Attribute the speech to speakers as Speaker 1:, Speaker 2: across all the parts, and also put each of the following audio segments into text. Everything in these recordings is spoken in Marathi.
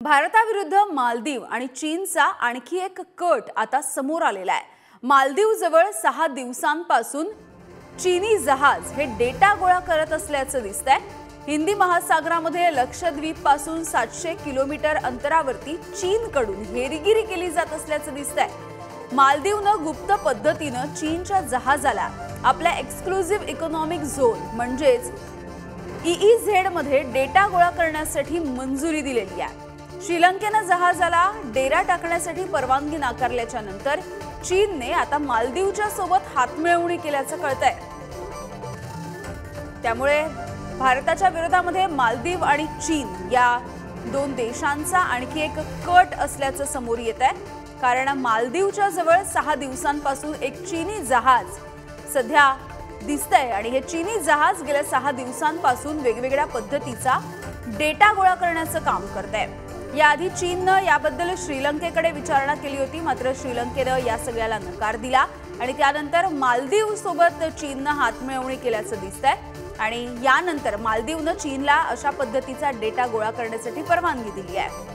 Speaker 1: भारताविरुद्ध मालदीव आणि चीनचा आणखी एक कट आता समोर आलेला आहे। मालदीव जवळ 6 दिवसांपासून चीनी जहाज हे डेटा गोळा करत असल्याचं दिसतंय। हिंदी महासागरामध्ये लक्षद्वीप पासून 700 किलोमीटर अंतरावरती चीनकडून हेरगिरी केली जात असल्याचं दिसतंय। मालदीवनं गुप्त पद्धतीनं चीनच्या जहाजाला आपल्या एक्सक्लुझिव्ह इकॉनॉमिक झोन म्हणजेच EEZ मध्ये डेटा गोळा करण्यासाठी मंजुरी दिलेली आहे। श्रीलंकेने जहाजाला डेरा टाकण्यासाठी परवानगी नाकारल्याच्या नंतर चीनने आता मालदीवच्या सोबत हातमिळवणी केल्याचं कळतंय। त्यामुळे भारताच्या विरोधामध्ये मालदीव आणि चीन या दोन देशांचा आणखी एक कट असल्याचं समोर येत आहे। कारण मालदीवच्या जवळ 6 दिवसांपासून एक चीनी जहाज सध्या दिसतंय आणि हे चीनी जहाज गेल्या 6 दिवसांपासून वेगवेगळ्या पद्धतीचा डेटा गोळा करण्याचं काम करतंय। याआधी चीनने याबद्दल श्रीलंकेकडे विचारणा केली होती, मात्र श्रीलंकेने या सगळ्याला नकार दिला आणि त्यानंतर मालदीव सोबत चीनने हातमिळवणी केल्याचं दिसतंय आणि यानंतर मालदीवने चीनला अशा पद्धतीचा डेटा गोळा करण्यासाठी परवानगी दिली आहे।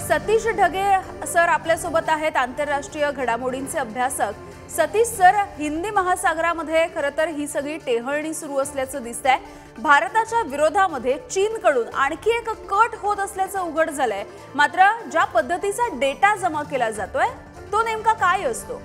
Speaker 1: सतीश ढगे सर आपल्या सोबत आहेत, आंतरराष्ट्रीय घडामोडींचे अभ्यासक। सतीश सर, हिंदी महासागरामध्ये खरतर ही सगळी टेहळणी सुरू असल्याचं दिसतंय। भारताच्या विरोधामध्ये चीनकडून आणखी एक कट होत असल्याचं उघड झालंय, मात्र ज्या पद्धतीचा डेटा जमा केला जातोय तो नेमका काय असतो?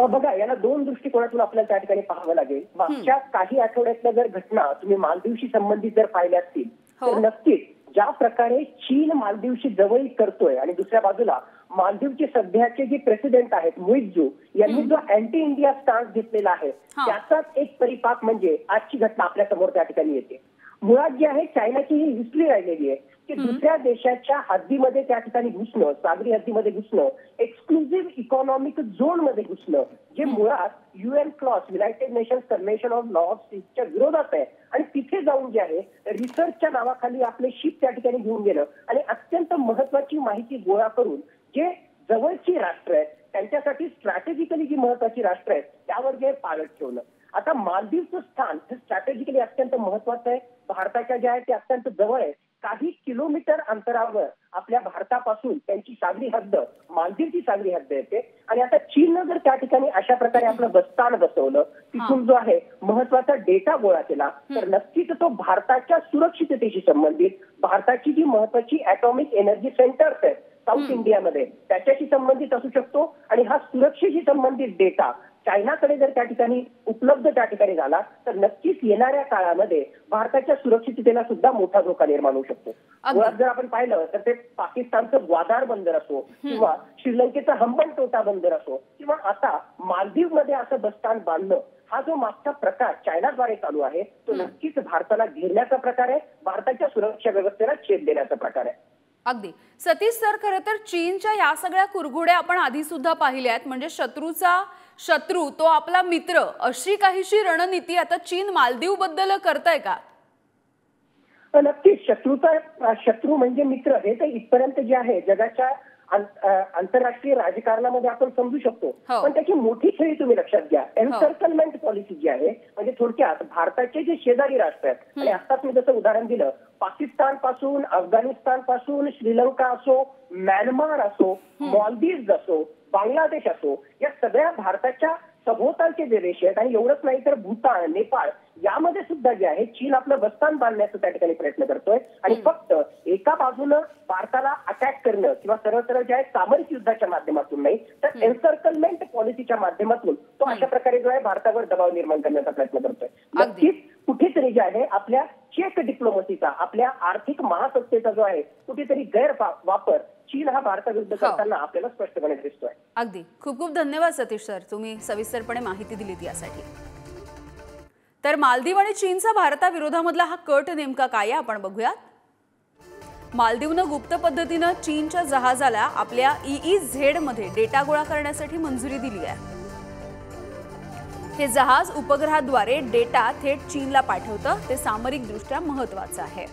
Speaker 2: बघा, याला दोन दृष्टिकोनातून आपल्याला त्या ठिकाणी पाहावं लागेल। मागच्या काही आठवड्यातल्या जर घटना तुम्ही मालदीवशी संबंधित जर पाहिल्या असतील तर नक्कीच ज्या प्रकारे चीन मालदीवशी जवळीक करतोय आणि दुसऱ्या बाजूला मालदीवचे सध्याचे जे प्रेसिडेंट आहेत मुइझू यांनी जो अँटी इंडिया स्टान्स घेतलेला आहे त्याचाच एक परिपाक म्हणजे आजची घटना आपल्या समोर त्या ठिकाणी येते। मुळात जे आहे चायनाची ही हिस्ट्री राहिलेली आहे की दुसऱ्या देशाच्या हद्दीमध्ये त्या ठिकाणी घुसणं, सागरी हद्दीमध्ये घुसणं, एक्सक्लुझिव्ह इकॉनॉमिक झोन मध्ये घुसणं, जे मुळात UN clause United nations convention on law of सीच्या विरोधात आहे आणि तिथे जाऊन जे आहे रिसर्चच्या नावाखाली आपले शिप त्या ठिकाणी घेऊन गेलं आणि अत्यंत महत्वाची माहिती गोळा करून जे जवळची राष्ट्र आहेत त्यांच्यासाठी स्ट्रॅटेजिकली जी महत्वाची राष्ट्र आहेत त्यावर जे पाळत ठेवलं। आता मालदीवचं स्थान हे स्ट्रॅटेजिकली अत्यंत महत्वाचं आहे, भारताच्या जे आहे ते अत्यंत जवळ आहे। काही किलोमीटर अंतरावर आपल्या भारतापासून त्यांची सागरी हद्द, मालदीवची सागरी हद्द येते आणि आता चीननं जर त्या ठिकाणी अशा प्रकारे आपलं बस्तान बसवलं, तिथून जो आहे महत्वाचा डेटा गोळा केला तर नक्कीच तो भारताच्या सुरक्षिततेशी संबंधित, भारताची जी महत्वाची ॲटॉमिक एनर्जी सेंटर्स आहेत साऊथ इंडियामध्ये त्याच्याशी संबंधित असू शकतो आणि हा सुरक्षेशी संबंधित डेटा चायनाकडे जर त्या ठिकाणी उपलब्ध त्या ठिकाणी झाला तर नक्कीच येणाऱ्या काळामध्ये भारताच्या सुरक्षिततेला सुद्धा मोठा धोका निर्माण होऊ शकतो। मुळात जर आपण पाहिलं तर ते पाकिस्तानचं ग्वादार बंदर असो किंवा श्रीलंकेचं हंबनटोटा बंदर असो किंवा आता मालदीवमध्ये असं बस्तान बांधणं, हा जो मागचा प्रकार चायनाद्वारे चालू आहे तो नक्कीच भारताला घेरण्याचा प्रकार आहे, भारताच्या सुरक्षा व्यवस्थेला छेद देण्याचा प्रकार आहे।
Speaker 1: अगदी सतीश सर, खरं तर चीनच्या या सगळ्या कुरघोड्या आपण आधी सुद्धा पाहिल्या आहेत, म्हणजे शत्रूचा शत्रू तो आपला मित्र, अशी काहीशी रणनीती आता चीन मालदीव बद्दल करताय का?
Speaker 2: नक्कीच शत्रूचा शत्रू म्हणजे मित्र हे तर इथपर्यंत जे आहे जगाच्या आंतरराष्ट्रीय राजकारणामध्ये आपण समजू शकतो, पण त्याची मोठी खेळी तुम्ही लक्षात घ्या। एन्सर्कलमेंट पॉलिसी जी आहे म्हणजे थोडक्यात भारताचे जे शेजारी राष्ट्र आहेत आणि आताच मी जसं उदाहरण दिलं पाकिस्तान पासून, अफगाणिस्तान पासून, श्रीलंका असो, म्यानमार असो, मालदीव्स असो, बांगलादेश असो, या सगळ्या भारताच्या सभोवतालचे जे देश आहेत आणि एवढंच नाही तर भूतान, नेपाळ यामध्ये सुद्धा जे आहे चीन आपलं बस्तान बांधण्याचा त्या ठिकाणी प्रयत्न करतोय आणि फक्त एका बाजूनं भारताला अटॅक करणं किंवा सरळ सरळ जे आहे सामरिक युद्धाच्या माध्यमातून नाही तर एन्सर्कलमेंट पॉलिसीच्या माध्यमातून तो अशा प्रकारे जो आहे भारतावर दबाव निर्माण करण्याचा प्रयत्न करतोय। नक्कीच कुठेतरी जे आहे आपल्या चेक डिप्लोमसीचा, आपल्या आर्थिक महासत्तेचा जो आहे कुठेतरी गैरवापर चीन हा भारताविरुद्ध करताना आपल्याला स्पष्टपणे दिसतोय।
Speaker 1: अगदी खूप खूप धन्यवाद सतीश सर, तुम्ही सविस्तरपणे माहिती दिलीत यासाठी। तर मालदीव आणि चीनचा भारताविरोधामधला हा कट नेमका काय आपण बघूयात। मालदीवनं गुप्त पद्धतीनं चीनच्या जहाजाला आपल्या EEZ मध्ये डेटा गोळा करण्यासाठी मंजुरी दिली आहे। हे जहाज उपग्रहाद्वारे डेटा थेट चीनला पाठवतं, ते सामरिकदृष्ट्या महत्त्वाचं आहे।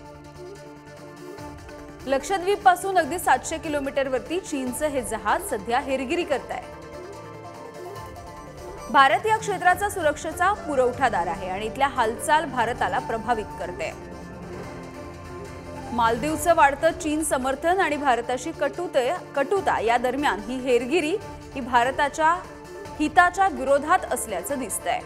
Speaker 1: लक्षद्वीप पासून अगदी 700 किलोमीटरवरती चीनचं हे जहाज सध्या हेरगिरी करत आहे। भारत या क्षेत्राचा सुरक्षेचा पुरवठादार आहे आणि इथल्या हालचाल भारताला प्रभावित करते। मालदीवचं वाढतं चीन समर्थन आणि भारताशी कटुता या दरम्यान ही हेरगिरी ही भारताच्या हिताच्या विरोधात असल्याचं दिसतंय.